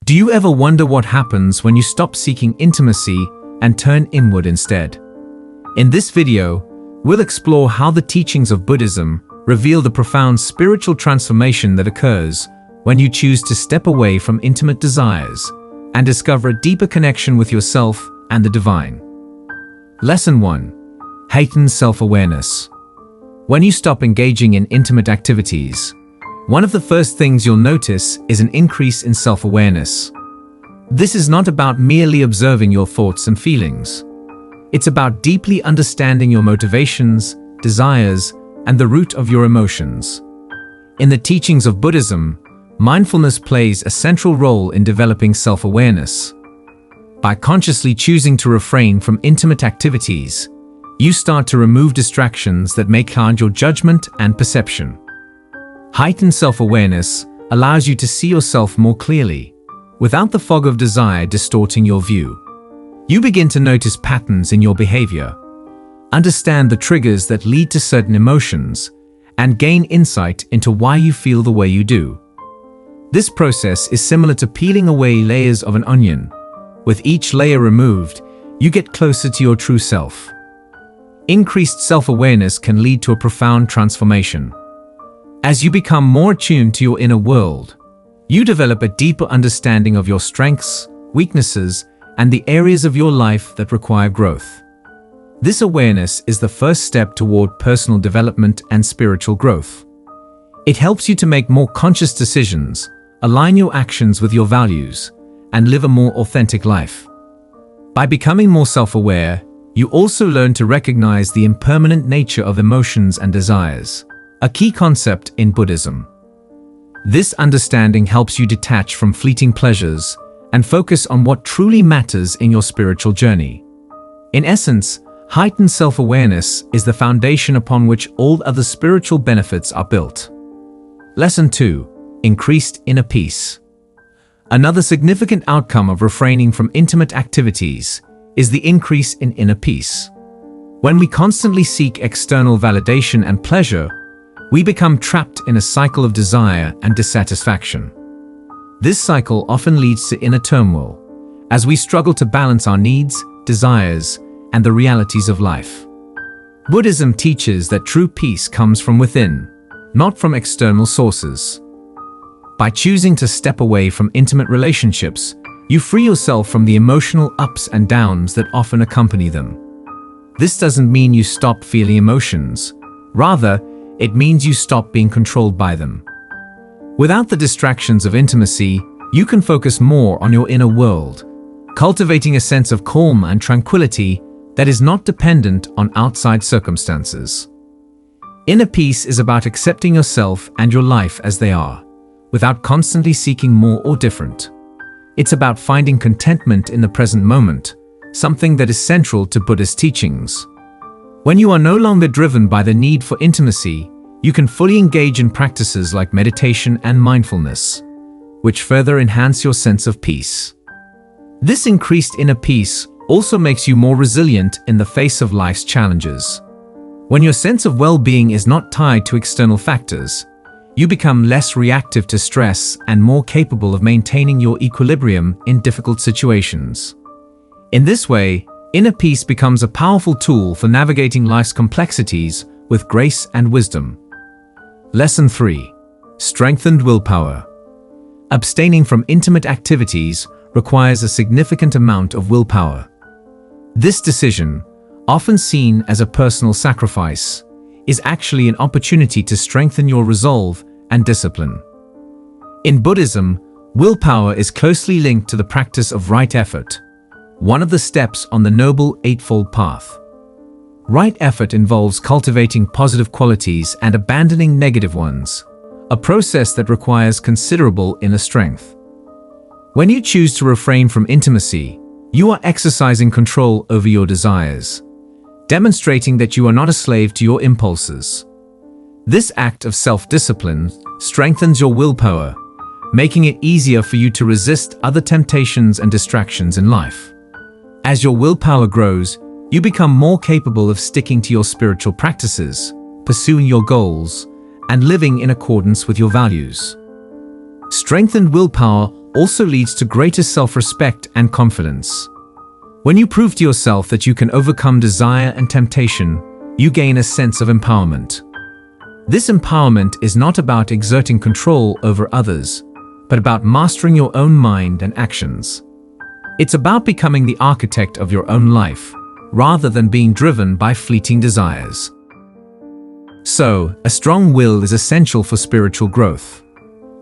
Do you ever wonder what happens when you stop seeking intimacy and turn inward instead? In this video, we'll explore how the teachings of Buddhism reveal the profound spiritual transformation that occurs when you choose to step away from intimate desires and discover a deeper connection with yourself and the divine. Lesson 1. Heightened self-awareness. When you stop engaging in intimate activities, one of the first things you'll notice is an increase in self-awareness. This is not about merely observing your thoughts and feelings. It's about deeply understanding your motivations, desires, and the root of your emotions. In the teachings of Buddhism, mindfulness plays a central role in developing self-awareness. By consciously choosing to refrain from intimate activities, you start to remove distractions that may cloud your judgment and perception. Heightened self-awareness allows you to see yourself more clearly, without the fog of desire distorting your view. You begin to notice patterns in your behavior, understand the triggers that lead to certain emotions, and gain insight into why you feel the way you do. This process is similar to peeling away layers of an onion. With each layer removed, you get closer to your true self. Increased self-awareness can lead to a profound transformation. As you become more attuned to your inner world, you develop a deeper understanding of your strengths, weaknesses, and the areas of your life that require growth. This awareness is the first step toward personal development and spiritual growth. It helps you to make more conscious decisions, align your actions with your values, and live a more authentic life. By becoming more self-aware, you also learn to recognize the impermanent nature of emotions and desires, a key concept in Buddhism. This understanding helps you detach from fleeting pleasures and focus on what truly matters in your spiritual journey. In essence, heightened self-awareness is the foundation upon which all other spiritual benefits are built. Lesson 2. Increased inner peace. Another significant outcome of refraining from intimate activities is the increase in inner peace. When we constantly seek external validation and pleasure, we become trapped in a cycle of desire and dissatisfaction. This cycle often leads to inner turmoil, as we struggle to balance our needs, desires, and the realities of life. Buddhism teaches that true peace comes from within, not from external sources. By choosing to step away from intimate relationships, you free yourself from the emotional ups and downs that often accompany them. This doesn't mean you stop feeling emotions. Rather, it means you stop being controlled by them. Without the distractions of intimacy, you can focus more on your inner world, cultivating a sense of calm and tranquility that is not dependent on outside circumstances. Inner peace is about accepting yourself and your life as they are, without constantly seeking more or different. It's about finding contentment in the present moment, something that is central to Buddhist teachings. When you are no longer driven by the need for intimacy, you can fully engage in practices like meditation and mindfulness, which further enhance your sense of peace. This increased inner peace also makes you more resilient in the face of life's challenges. When your sense of well-being is not tied to external factors, you become less reactive to stress and more capable of maintaining your equilibrium in difficult situations. In this way, inner peace becomes a powerful tool for navigating life's complexities with grace and wisdom. Lesson 3. Strengthened willpower. Abstaining from intimate activities requires a significant amount of willpower. This decision, often seen as a personal sacrifice, is actually an opportunity to strengthen your resolve and discipline. In Buddhism, willpower is closely linked to the practice of right effort, one of the steps on the Noble Eightfold Path. Right effort involves cultivating positive qualities and abandoning negative ones, a process that requires considerable inner strength. When you choose to refrain from intimacy, you are exercising control over your desires, demonstrating that you are not a slave to your impulses. This act of self-discipline strengthens your willpower, making it easier for you to resist other temptations and distractions in life. As your willpower grows, you become more capable of sticking to your spiritual practices, pursuing your goals, and living in accordance with your values. Strengthened willpower also leads to greater self-respect and confidence. When you prove to yourself that you can overcome desire and temptation, you gain a sense of empowerment. This empowerment is not about exerting control over others, but about mastering your own mind and actions. It's about becoming the architect of your own life, rather than being driven by fleeting desires. So, a strong will is essential for spiritual growth.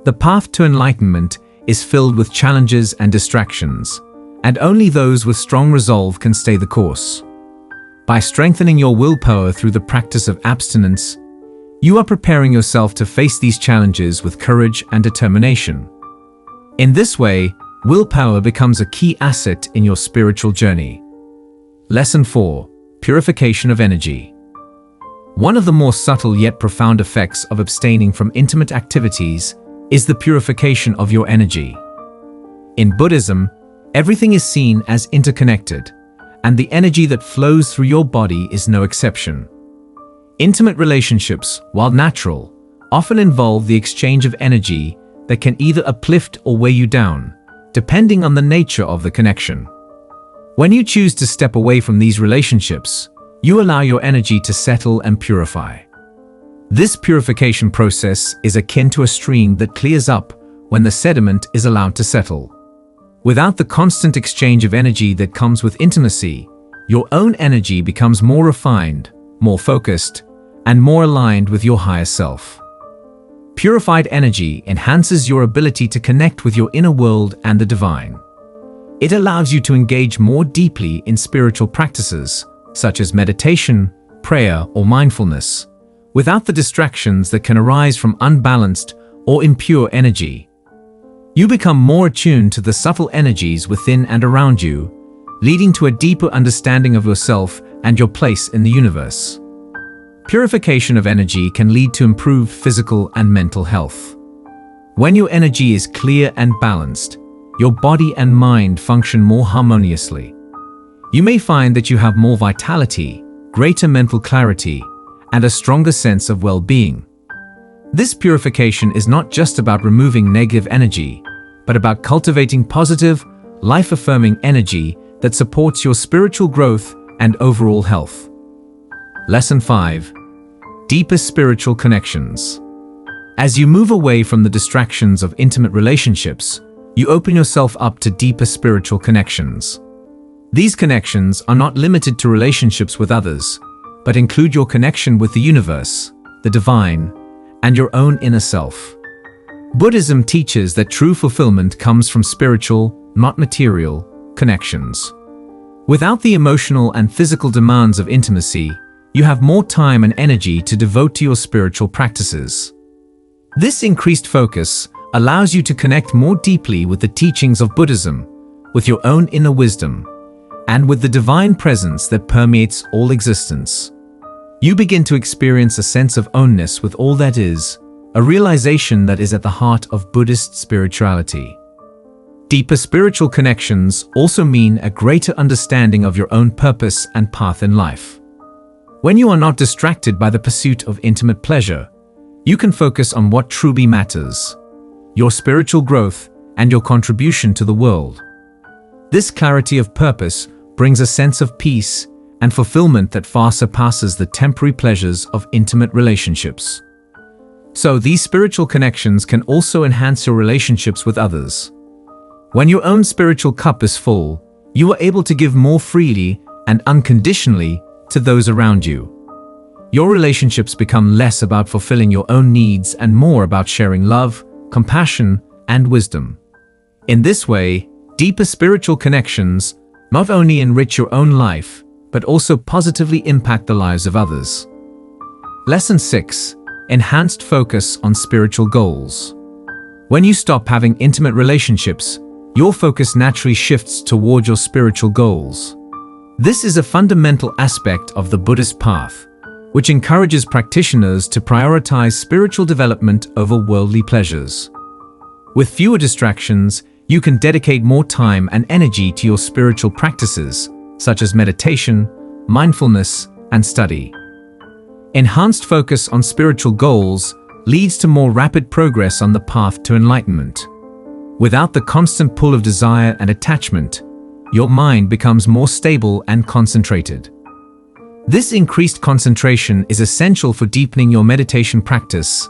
The path to enlightenment is filled with challenges and distractions, and only those with strong resolve can stay the course. By strengthening your willpower through the practice of abstinence, you are preparing yourself to face these challenges with courage and determination. In this way, willpower becomes a key asset in your spiritual journey. Lesson 4. Purification of energy. One of the more subtle yet profound effects of abstaining from intimate activities is the purification of your energy. In Buddhism, everything is seen as interconnected, and the energy that flows through your body is no exception. Intimate relationships, while natural, often involve the exchange of energy that can either uplift or weigh you down, depending on the nature of the connection. When you choose to step away from these relationships, you allow your energy to settle and purify. This purification process is akin to a stream that clears up when the sediment is allowed to settle. Without the constant exchange of energy that comes with intimacy, your own energy becomes more refined, more focused, and more aligned with your higher self. Purified energy enhances your ability to connect with your inner world and the divine. It allows you to engage more deeply in spiritual practices, such as meditation, prayer, or mindfulness, without the distractions that can arise from unbalanced or impure energy. You become more attuned to the subtle energies within and around you, leading to a deeper understanding of yourself and your place in the universe. Purification of energy can lead to improved physical and mental health. When your energy is clear and balanced, your body and mind function more harmoniously. You may find that you have more vitality, greater mental clarity, and a stronger sense of well-being. This purification is not just about removing negative energy, but about cultivating positive, life-affirming energy that supports your spiritual growth and overall health. Lesson 5. Deeper spiritual connections. As you move away from the distractions of intimate relationships, you open yourself up to deeper spiritual connections. These connections are not limited to relationships with others, but include your connection with the universe, the divine, and your own inner self. Buddhism teaches that true fulfillment comes from spiritual, not material, connections. Without the emotional and physical demands of intimacy, you have more time and energy to devote to your spiritual practices. This increased focus allows you to connect more deeply with the teachings of Buddhism, with your own inner wisdom, and with the divine presence that permeates all existence. You begin to experience a sense of ownness with all that is, a realization that is at the heart of Buddhist spirituality. Deeper spiritual connections also mean a greater understanding of your own purpose and path in life. When you are not distracted by the pursuit of intimate pleasure, you can focus on what truly matters: your spiritual growth and your contribution to the world. This clarity of purpose brings a sense of peace and fulfillment that far surpasses the temporary pleasures of intimate relationships. So these spiritual connections can also enhance your relationships with others. When your own spiritual cup is full, you are able to give more freely and unconditionally to those around you. Your relationships become less about fulfilling your own needs and more about sharing love, compassion, and wisdom. In this way, deeper spiritual connections not only enrich your own life, but also positively impact the lives of others. Lesson 6. Enhanced focus on spiritual goals. When you stop having intimate relationships, your focus naturally shifts toward your spiritual goals. This is a fundamental aspect of the Buddhist path, which encourages practitioners to prioritize spiritual development over worldly pleasures. With fewer distractions, you can dedicate more time and energy to your spiritual practices, such as meditation, mindfulness, and study. Enhanced focus on spiritual goals leads to more rapid progress on the path to enlightenment. Without the constant pull of desire and attachment, your mind becomes more stable and concentrated. This increased concentration is essential for deepening your meditation practice,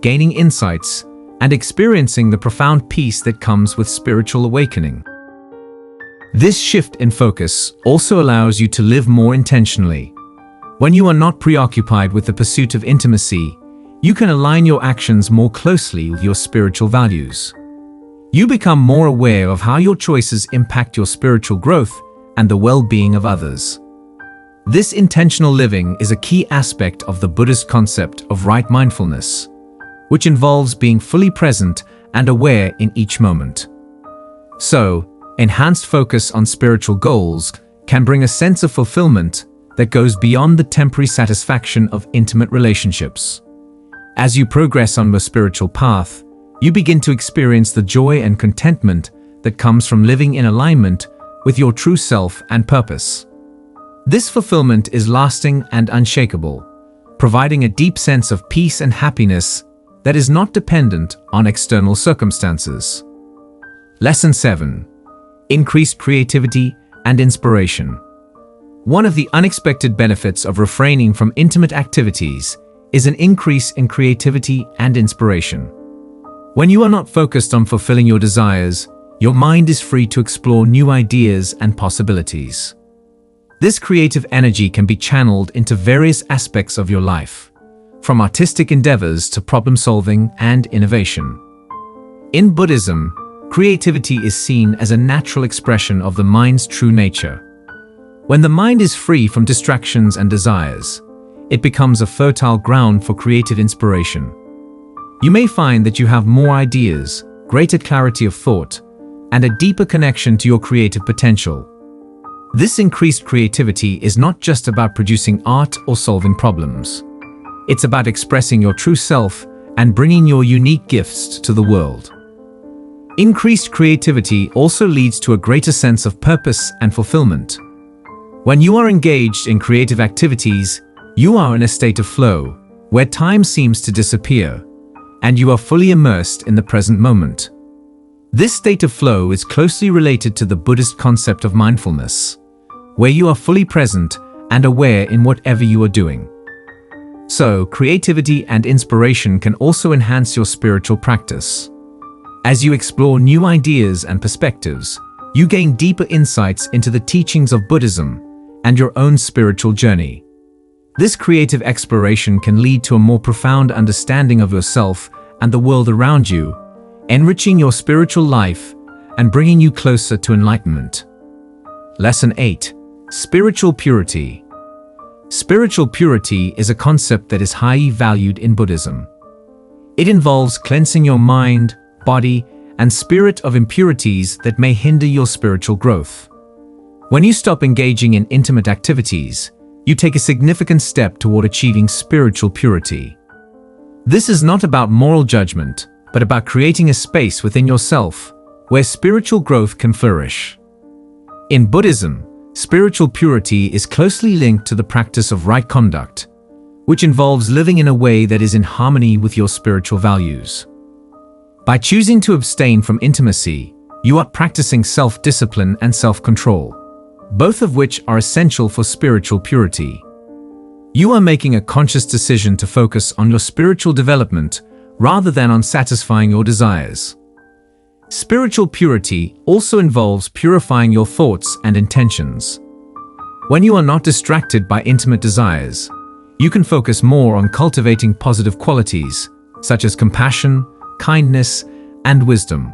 gaining insights, and experiencing the profound peace that comes with spiritual awakening. This shift in focus also allows you to live more intentionally. When you are not preoccupied with the pursuit of intimacy, you can align your actions more closely with your spiritual values. You become more aware of how your choices impact your spiritual growth and the well-being of others. This intentional living is a key aspect of the Buddhist concept of right mindfulness, which involves being fully present and aware in each moment. So, enhanced focus on spiritual goals can bring a sense of fulfillment that goes beyond the temporary satisfaction of intimate relationships. As you progress on your spiritual path, you begin to experience the joy and contentment that comes from living in alignment with your true self and purpose. This fulfillment is lasting and unshakable, providing a deep sense of peace and happiness that is not dependent on external circumstances. Lesson 7. Increased creativity and inspiration. One of the unexpected benefits of refraining from intimate activities is an increase in creativity and inspiration. When you are not focused on fulfilling your desires, your mind is free to explore new ideas and possibilities. This creative energy can be channeled into various aspects of your life, from artistic endeavors to problem-solving and innovation. In Buddhism, creativity is seen as a natural expression of the mind's true nature. When the mind is free from distractions and desires, it becomes a fertile ground for creative inspiration. You may find that you have more ideas, greater clarity of thought, and a deeper connection to your creative potential. This increased creativity is not just about producing art or solving problems. It's about expressing your true self and bringing your unique gifts to the world. Increased creativity also leads to a greater sense of purpose and fulfillment. When you are engaged in creative activities, you are in a state of flow, where time seems to disappear, and you are fully immersed in the present moment. This state of flow is closely related to the Buddhist concept of mindfulness, where you are fully present and aware in whatever you are doing. So, creativity and inspiration can also enhance your spiritual practice. As you explore new ideas and perspectives, you gain deeper insights into the teachings of Buddhism and your own spiritual journey. This creative exploration can lead to a more profound understanding of yourself and the world around you, enriching your spiritual life and bringing you closer to enlightenment. Lesson 8. Spiritual purity. Spiritual purity is a concept that is highly valued in Buddhism. It involves cleansing your mind, body, and spirit of impurities that may hinder your spiritual growth. When you stop engaging in intimate activities, you take a significant step toward achieving spiritual purity. This is not about moral judgment, but about creating a space within yourself where spiritual growth can flourish. In Buddhism, spiritual purity is closely linked to the practice of right conduct, which involves living in a way that is in harmony with your spiritual values. By choosing to abstain from intimacy, you are practicing self-discipline and self-control, both of which are essential for spiritual purity. You are making a conscious decision to focus on your spiritual development rather than on satisfying your desires. Spiritual purity also involves purifying your thoughts and intentions. When you are not distracted by intimate desires, you can focus more on cultivating positive qualities, such as compassion, kindness, and wisdom.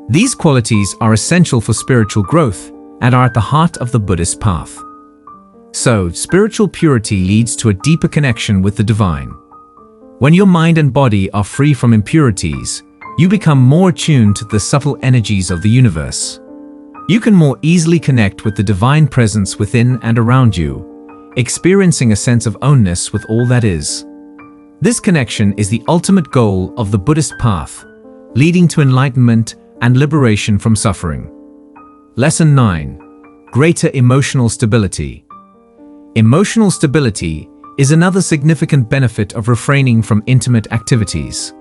These qualities are essential for spiritual growth and are at the heart of the Buddhist path. So, spiritual purity leads to a deeper connection with the divine. When your mind and body are free from impurities, you become more attuned to the subtle energies of the universe. You can more easily connect with the divine presence within and around you, experiencing a sense of ownness with all that is. This connection is the ultimate goal of the Buddhist path, leading to enlightenment and liberation from suffering. Lesson 9. Greater emotional stability. Emotional stability is another significant benefit of refraining from intimate activities.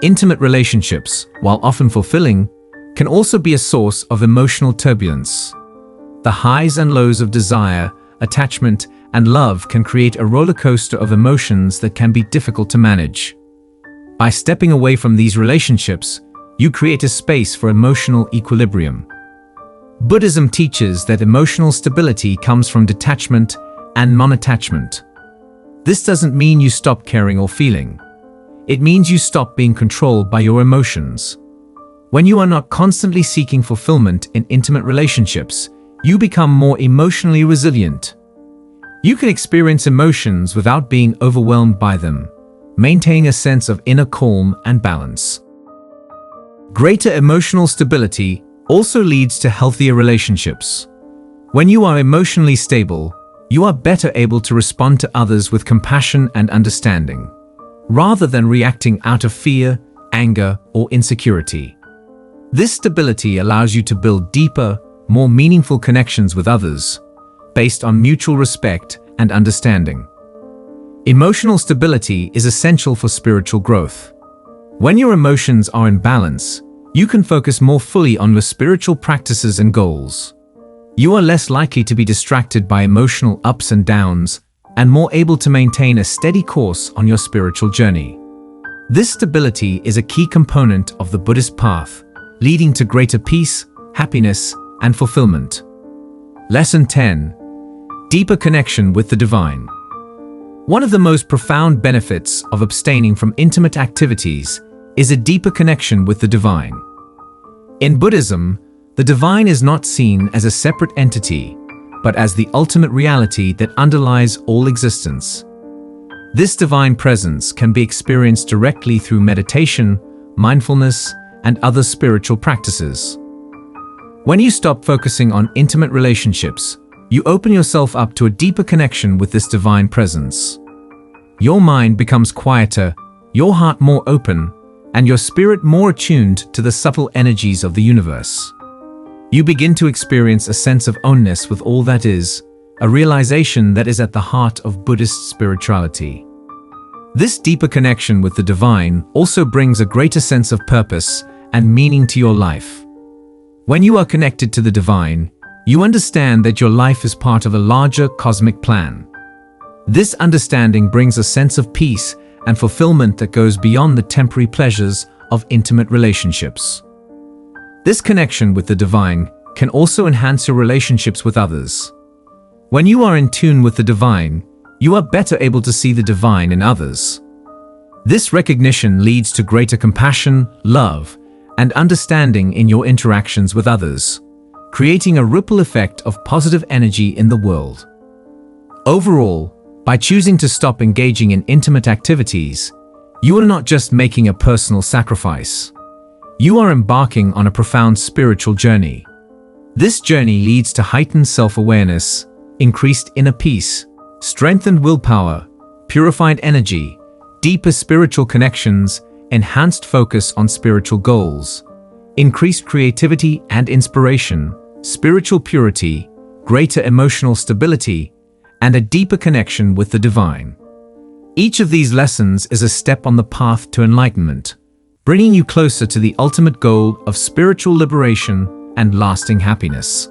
Intimate relationships, while often fulfilling, can also be a source of emotional turbulence. The highs and lows of desire, attachment, and love can create a roller coaster of emotions that can be difficult to manage. By stepping away from these relationships, you create a space for emotional equilibrium. Buddhism teaches that emotional stability comes from detachment and non-attachment. This doesn't mean you stop caring or feeling. It means you stop being controlled by your emotions. When you are not constantly seeking fulfillment in intimate relationships, you become more emotionally resilient. You can experience emotions without being overwhelmed by them, maintaining a sense of inner calm and balance. Greater emotional stability also leads to healthier relationships. When you are emotionally stable, you are better able to respond to others with compassion and understanding, rather than reacting out of fear, anger, or insecurity. This stability allows you to build deeper, more meaningful connections with others, based on mutual respect and understanding. Emotional stability is essential for spiritual growth. When your emotions are in balance, you can focus more fully on your spiritual practices and goals. You are less likely to be distracted by emotional ups and downs, and more able to maintain a steady course on your spiritual journey. This stability is a key component of the Buddhist path, leading to greater peace, happiness, and fulfillment. Lesson 10. Deeper connection with the divine. One of the most profound benefits of abstaining from intimate activities is a deeper connection with the divine. In Buddhism, the divine is not seen as a separate entity, but as the ultimate reality that underlies all existence. This divine presence can be experienced directly through meditation, mindfulness, and other spiritual practices. When you stop focusing on intimate relationships, you open yourself up to a deeper connection with this divine presence. Your mind becomes quieter, your heart more open, and your spirit more attuned to the subtle energies of the universe. You begin to experience a sense of oneness with all that is, a realization that is at the heart of Buddhist spirituality. This deeper connection with the divine also brings a greater sense of purpose and meaning to your life. When you are connected to the divine, you understand that your life is part of a larger cosmic plan. This understanding brings a sense of peace and fulfillment that goes beyond the temporary pleasures of intimate relationships. This connection with the divine can also enhance your relationships with others. When you are in tune with the divine, you are better able to see the divine in others. This recognition leads to greater compassion, love, and understanding in your interactions with others, creating a ripple effect of positive energy in the world. Overall, by choosing to stop engaging in intimate activities, you are not just making a personal sacrifice. You are embarking on a profound spiritual journey. This journey leads to heightened self-awareness, increased inner peace, strengthened willpower, purified energy, deeper spiritual connections, enhanced focus on spiritual goals, increased creativity and inspiration, spiritual purity, greater emotional stability, and a deeper connection with the divine. Each of these lessons is a step on the path to enlightenment, bringing you closer to the ultimate goal of spiritual liberation and lasting happiness.